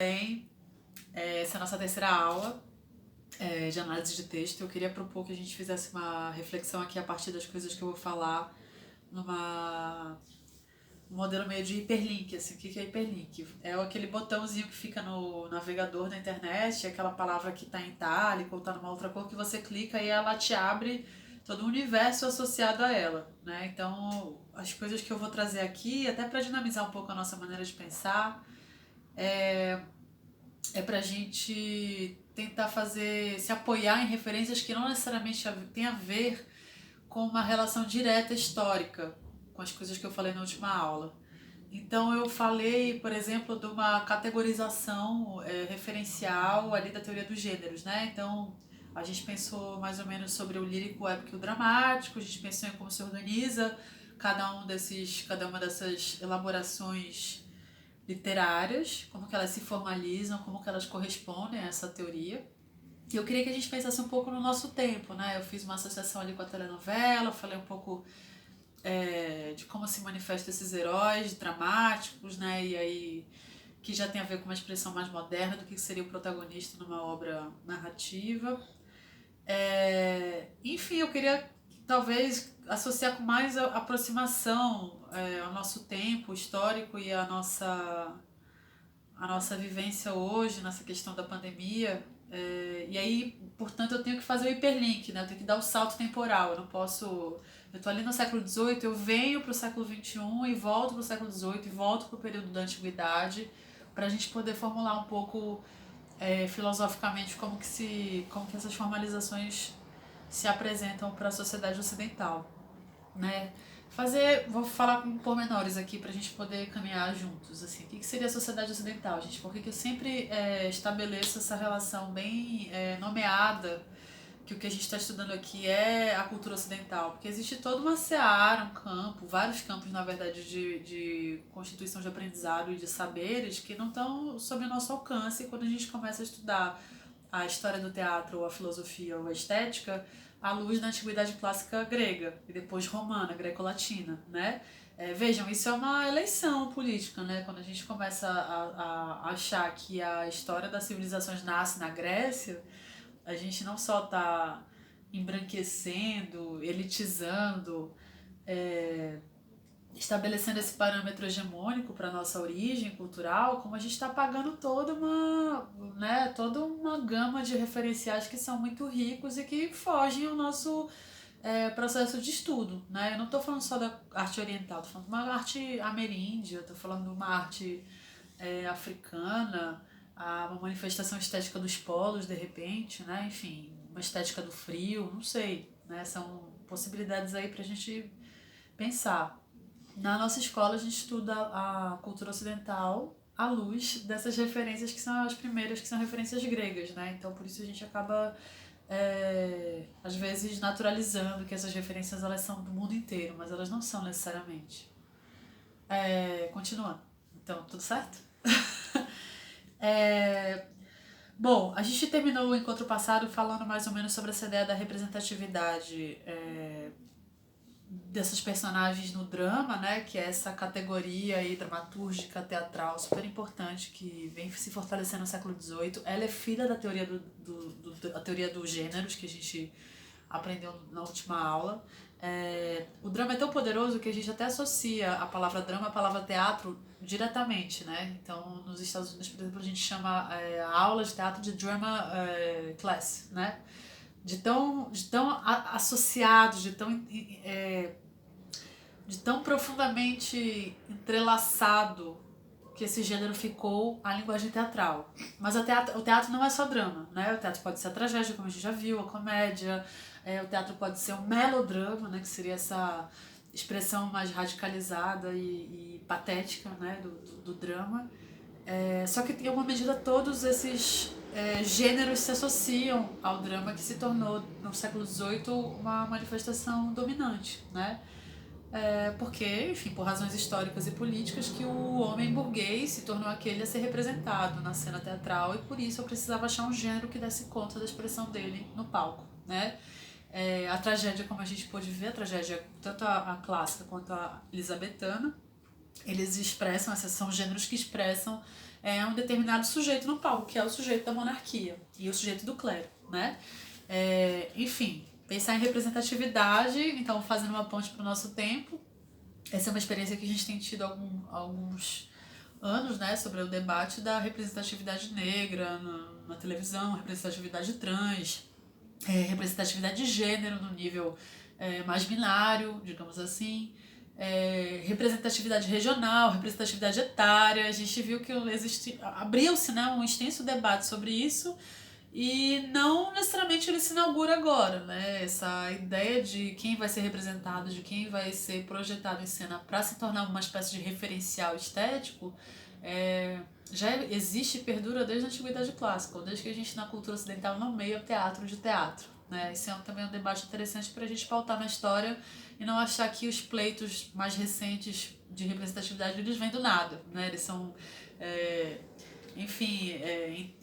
Bem, essa é a nossa terceira aula de análise de texto. Eu queria propor que a gente fizesse uma reflexão aqui a partir das coisas que eu vou falar numa um modelo meio de hiperlink, assim. O que é hiperlink? É aquele botãozinho que fica no navegador da internet, aquela palavra que está em itálico ou está numa outra cor que você clica e ela te abre todo o universo associado a ela, né? Então, as coisas que eu vou trazer aqui, até para dinamizar um pouco a nossa maneira de pensar, é pra gente tentar se apoiar em referências que não necessariamente têm a ver com uma relação direta histórica com as coisas que eu falei na última aula. Então eu falei, por exemplo, de uma categorização referencial ali da teoria dos gêneros, né? Então a gente pensou mais ou menos sobre o lírico, o épico e o dramático, a gente pensou em como se organiza cada uma dessas elaborações literárias, como que elas se formalizam, como que elas correspondem a essa teoria. E eu queria que a gente pensasse um pouco no nosso tempo, né? Eu fiz uma associação ali com a telenovela, falei um pouco de como se manifestam esses heróis dramáticos, né? E aí que já tem a ver com uma expressão mais moderna do que seria o protagonista numa obra narrativa. Enfim, eu queria talvez associar com mais aproximação ao nosso tempo histórico e a nossa vivência hoje nessa questão da pandemia. E aí, portanto, eu tenho que fazer o hiperlink, né? Eu tenho que dar o salto temporal. Eu não posso. Eu tô ali no século XVIII, eu venho para o século XXI e volto para o século XVIII e volto para o período da antiguidade, para a gente poder formular um pouco filosoficamente como que essas formalizações se apresentam para a sociedade ocidental, né? Vou falar com pormenores aqui para a gente poder caminhar juntos, assim. O que seria a sociedade ocidental, gente? Por que eu sempre estabeleço essa relação bem nomeada, que o que a gente está estudando aqui é a cultura ocidental? Porque existe toda uma seara, um campo, vários campos, na verdade, de constituição de aprendizado e de saberes que não estão sob o nosso alcance quando a gente começa a estudar a história do teatro, ou a filosofia, ou a estética, à luz da antiguidade clássica grega e depois romana, greco-latina, né? Vejam, isso é uma eleição política, né? Quando a gente começa a achar que a história das civilizações nasce na Grécia, a gente não só está embranquecendo, elitizando, é, estabelecendo esse parâmetro hegemônico para nossa origem cultural, como a gente está pagando toda uma gama de referenciais que são muito ricos e que fogem ao nosso processo de estudo, né? Eu não estou falando só da arte oriental, estou falando de uma arte ameríndia, estou falando de uma arte africana, uma manifestação estética dos polos, de repente, né? Enfim, uma estética do frio, não sei, né? São possibilidades aí para a gente pensar. Na nossa escola a gente estuda a cultura ocidental à luz dessas referências que são as primeiras, que são referências gregas, né? Então por isso a gente acaba às vezes naturalizando que essas referências elas são do mundo inteiro, mas elas não são necessariamente. Continuando. Então, tudo certo? É, Bom, a gente terminou o encontro passado falando mais ou menos sobre essa ideia da representatividade dessas personagens no drama, né, que é essa categoria aí dramatúrgica, teatral, super importante, que vem se fortalecendo no século XVIII. Ela é filha da teoria da teoria dos gêneros, que a gente aprendeu na última aula. O drama é tão poderoso que a gente até associa a palavra drama à palavra teatro diretamente, né? Então, nos Estados Unidos, por exemplo, a gente chama a aula de teatro de drama class, né? De tão associados, de tão profundamente entrelaçado que esse gênero ficou à linguagem teatral. Mas o teatro não é só drama, né? O teatro pode ser a tragédia, como a gente já viu, a comédia, o teatro pode ser um melodrama, né? Que seria essa expressão mais radicalizada e patética, né? Do drama. Só que em alguma medida todos esses gêneros se associam ao drama que se tornou no século XVIII uma manifestação dominante, né? Porque, enfim, por razões históricas e políticas, que o homem burguês se tornou aquele a ser representado na cena teatral e por isso eu precisava achar um gênero que desse conta da expressão dele no palco, né? A tragédia, como a gente pôde ver, a tragédia tanto a clássica quanto a elisabetana, eles expressam, esses são gêneros que expressam é um determinado sujeito no palco, que é o sujeito da monarquia e o sujeito do clero, né? Enfim, pensar em representatividade, então fazendo uma ponte para o nosso tempo. Essa é uma experiência que a gente tem tido há alguns anos, né, sobre o debate da representatividade negra na televisão, representatividade trans, representatividade de gênero no nível mais binário, digamos assim, representatividade regional, representatividade etária. A gente viu que abriu-se, né, um extenso debate sobre isso. E não necessariamente ele se inaugura agora, né? Essa ideia de quem vai ser representado, de quem vai ser projetado em cena para se tornar uma espécie de referencial estético, já existe e perdura desde a Antiguidade Clássica, ou desde que a gente na cultura ocidental nomeia o teatro de teatro, né? Esse também um debate interessante para a gente pautar na história e não achar que os pleitos mais recentes de representatividade eles vêm do nada, né? Eles são... enfim,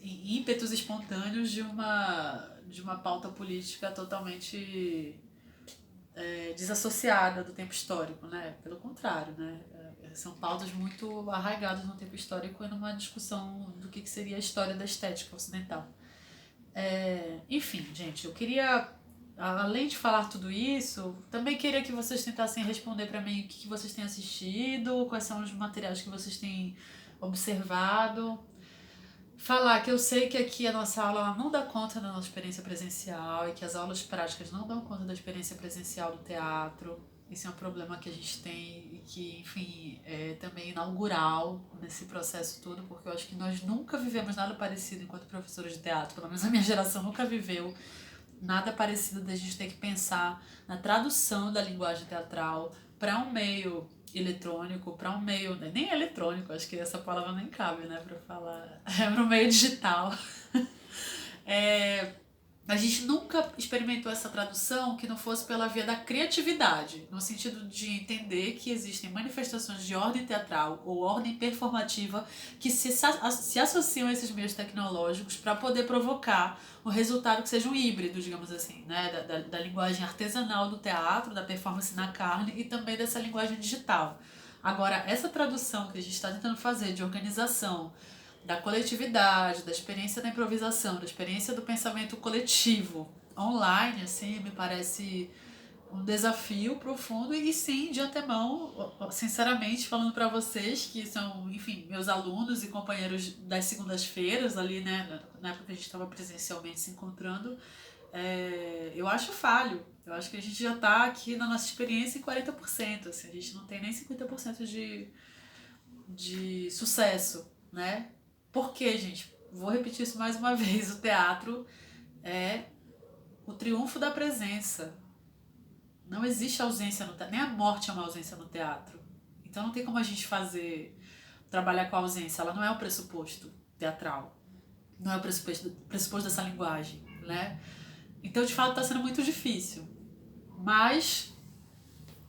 ímpetos espontâneos de uma pauta política totalmente desassociada do tempo histórico, né? Pelo contrário, né? São pautas muito arraigadas no tempo histórico e numa discussão do que seria a história da estética ocidental. Enfim, gente, eu queria, além de falar tudo isso, também queria que vocês tentassem responder para mim o que vocês têm assistido, quais são os materiais que vocês têm observado. Falar que eu sei que aqui a nossa aula não dá conta da nossa experiência presencial e que as aulas práticas não dão conta da experiência presencial do teatro. Esse é um problema que a gente tem e que, enfim, é também inaugural nesse processo todo, porque eu acho que nós nunca vivemos nada parecido enquanto professores de teatro, pelo menos a minha geração nunca viveu nada parecido da gente ter que pensar na tradução da linguagem teatral para um meio eletrônico, para um meio, nem eletrônico, acho que essa palavra nem cabe, né, para falar, para um meio digital. A gente nunca experimentou essa tradução que não fosse pela via da criatividade, no sentido de entender que existem manifestações de ordem teatral ou ordem performativa que se associam a esses meios tecnológicos para poder provocar um resultado que seja um híbrido, digamos assim, né? Da linguagem artesanal do teatro, da performance na carne e também dessa linguagem digital. Agora, essa tradução que a gente está tentando fazer de organização, da coletividade, da experiência da improvisação, da experiência do pensamento coletivo online, assim, me parece um desafio profundo e sim, de antemão, sinceramente, falando para vocês que são, enfim, meus alunos e companheiros das segundas-feiras ali, né, na época que a gente estava presencialmente se encontrando, eu acho falho. Eu acho que a gente já está aqui na nossa experiência em 40%, assim, a gente não tem nem 50% de sucesso, né? Por quê, gente? Vou repetir isso mais uma vez. O teatro é o triunfo da presença. Não existe ausência no teatro. Nem a morte é uma ausência no teatro. Então não tem como a gente trabalhar com a ausência. Ela não é o pressuposto teatral. Não é o pressuposto dessa linguagem, né? Então, de fato, está sendo muito difícil. Mas,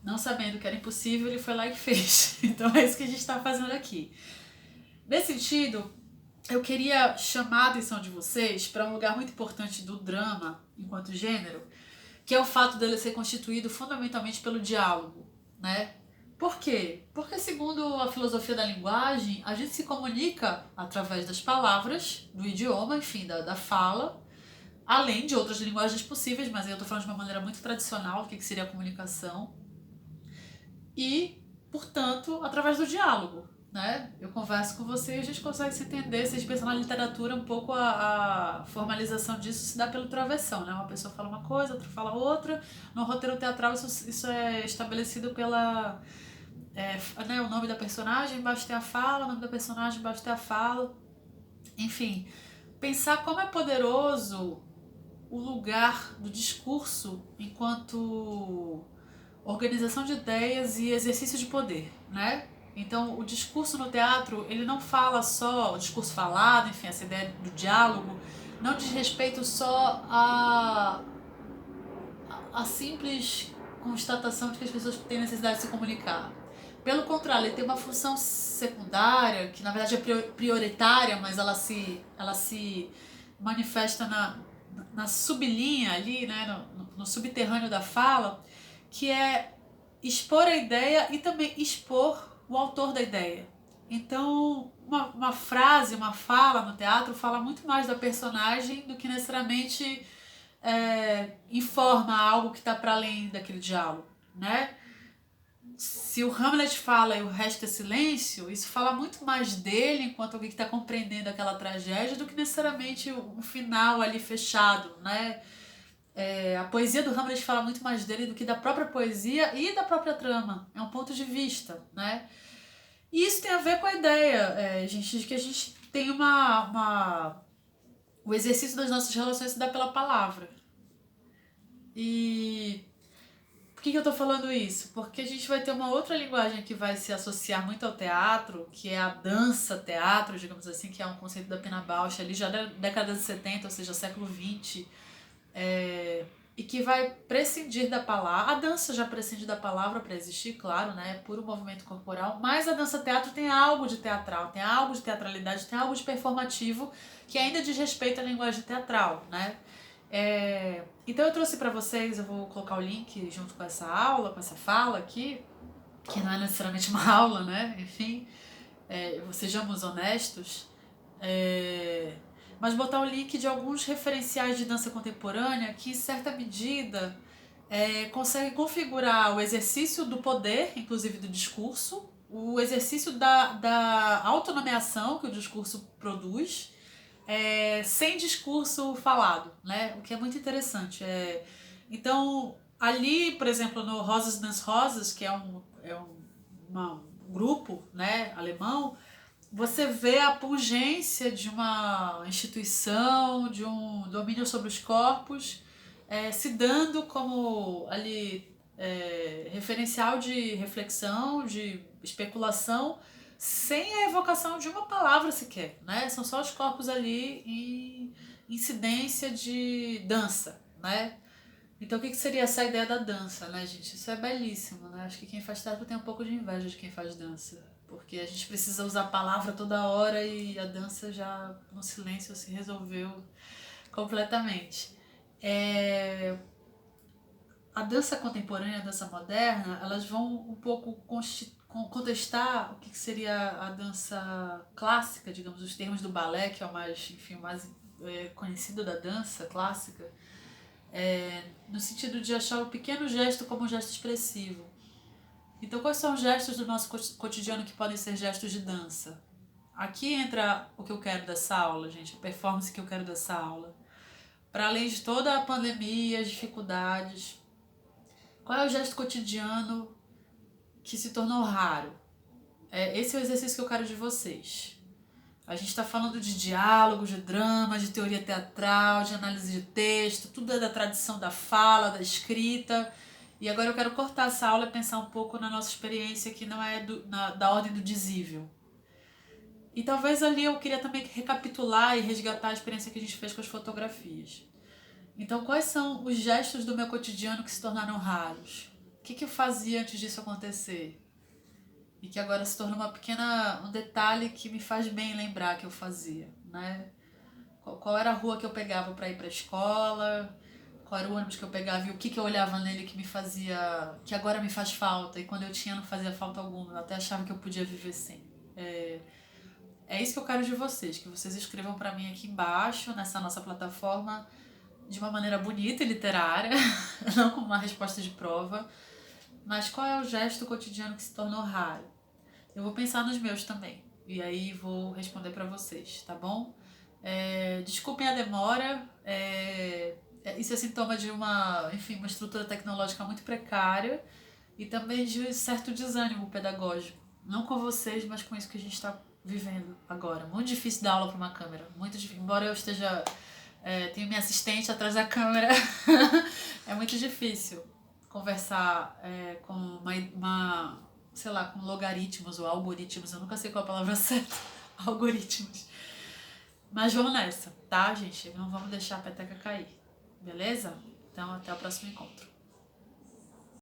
não sabendo que era impossível, ele foi lá e fez. Então é isso que a gente está fazendo aqui. Nesse sentido, eu queria chamar a atenção de vocês para um lugar muito importante do drama, enquanto gênero, que é o fato dele ser constituído fundamentalmente pelo diálogo, né? Por quê? Porque, segundo a filosofia da linguagem, a gente se comunica através das palavras, do idioma, enfim, da fala, além de outras linguagens possíveis, mas aí eu estou falando de uma maneira muito tradicional do que seria a comunicação, e, portanto, através do diálogo. Né? Eu converso com você e a gente consegue se entender. Vocês pensam na literatura, um pouco a formalização disso se dá pelo travessão, né? Uma pessoa fala uma coisa, outra fala outra. No roteiro teatral isso é estabelecido pela... né, o nome da personagem, embaixo tem a fala, o nome da personagem, embaixo tem a fala. Enfim, pensar como é poderoso o lugar do discurso enquanto organização de ideias e exercício de poder, né? Então, o discurso no teatro, ele não fala só, o discurso falado, enfim, essa ideia do diálogo, não diz respeito só a simples constatação de que as pessoas têm necessidade de se comunicar. Pelo contrário, ele tem uma função secundária, que na verdade é prioritária, mas ela se manifesta na sublinha ali, né, no subterrâneo da fala, que é expor a ideia e também expor o autor da ideia. Então, uma frase, uma fala no teatro fala muito mais da personagem do que necessariamente informa algo que está para além daquele diálogo, né? Se o Hamlet fala e o resto é silêncio, isso fala muito mais dele enquanto alguém que está compreendendo aquela tragédia do que necessariamente um final ali fechado, né? A poesia do Hamlet fala muito mais dele do que da própria poesia e da própria trama. É um ponto de vista, né? E isso tem a ver com a ideia, gente, de que a gente tem o exercício das nossas relações se dá pela palavra. E por que eu tô falando isso? Porque a gente vai ter uma outra linguagem que vai se associar muito ao teatro, que é a dança-teatro, digamos assim, que é um conceito da Pina Bausch ali já da década de 70, ou seja, século XX, e que vai prescindir da palavra. A dança já prescinde da palavra para existir, claro, né? É puro movimento corporal, mas a dança-teatro tem algo de teatral, tem algo de teatralidade, tem algo de performativo que ainda diz respeito à linguagem teatral, né? Então eu trouxe para vocês, eu vou colocar o link junto com essa aula, com essa fala aqui, que não é necessariamente uma aula, né? Enfim, sejamos honestos. Mas botar o link de alguns referenciais de dança contemporânea que, em certa medida, conseguem configurar o exercício do poder, inclusive do discurso, o exercício da autonomeação que o discurso produz, sem discurso falado, né? O que é muito interessante. Então, ali, por exemplo, no Rosas das Rosas, que é um grupo, né, alemão, você vê a pungência de uma instituição, de um domínio sobre os corpos, se dando como ali referencial de reflexão, de especulação, sem a evocação de uma palavra sequer, né? São só os corpos ali em incidência de dança, né? Então o que seria essa ideia da dança, né, gente? Isso é belíssimo, né? Acho que quem faz teatro tem um pouco de inveja de quem faz dança. Porque a gente precisa usar a palavra toda hora e a dança já no silêncio se resolveu completamente. A dança contemporânea e a dança moderna, elas vão um pouco contestar o que seria a dança clássica, digamos, os termos do balé, que é o mais, enfim, o mais conhecido da dança clássica, no sentido de achar o pequeno gesto como um gesto expressivo. Então, quais são os gestos do nosso cotidiano que podem ser gestos de dança? Aqui entra o que eu quero dessa aula, gente, a performance que eu quero dessa aula. Para além de toda a pandemia, as dificuldades, qual é o gesto cotidiano que se tornou raro? Esse é o exercício que eu quero de vocês. A gente está falando de diálogo, de drama, de teoria teatral, de análise de texto, tudo é da tradição da fala, da escrita. E agora eu quero cortar essa aula e pensar um pouco na nossa experiência que não é da ordem do dizível. E talvez ali eu queria também recapitular e resgatar a experiência que a gente fez com as fotografias. Então, quais são os gestos do meu cotidiano que se tornaram raros? O que eu fazia antes disso acontecer? E que agora se tornou um detalhe que me faz bem lembrar que eu fazia, né? Qual era a rua que eu pegava para ir para a escola? Qual era o ônibus que eu pegava e o que eu olhava nele que me fazia, que agora me faz falta, e quando eu tinha não fazia falta alguma, eu até achava que eu podia viver sem. É isso que eu quero de vocês, que vocês escrevam para mim aqui embaixo, nessa nossa plataforma, de uma maneira bonita e literária, não como uma resposta de prova, mas qual é o gesto cotidiano que se tornou raro? Eu vou pensar nos meus também, e aí vou responder para vocês, tá bom? Desculpem a demora, isso é sintoma de uma estrutura tecnológica muito precária e também de certo desânimo pedagógico. Não com vocês, mas com isso que a gente está vivendo agora. Muito difícil dar aula para uma câmera. Muito difícil. Embora eu esteja... tenho minha assistente atrás da câmera. É muito difícil conversar com sei lá, com logaritmos ou algoritmos. Eu nunca sei qual a palavra certa. Algoritmos. Mas vamos nessa, tá, gente? Não vamos deixar a peteca cair. Beleza? Então, até o próximo encontro.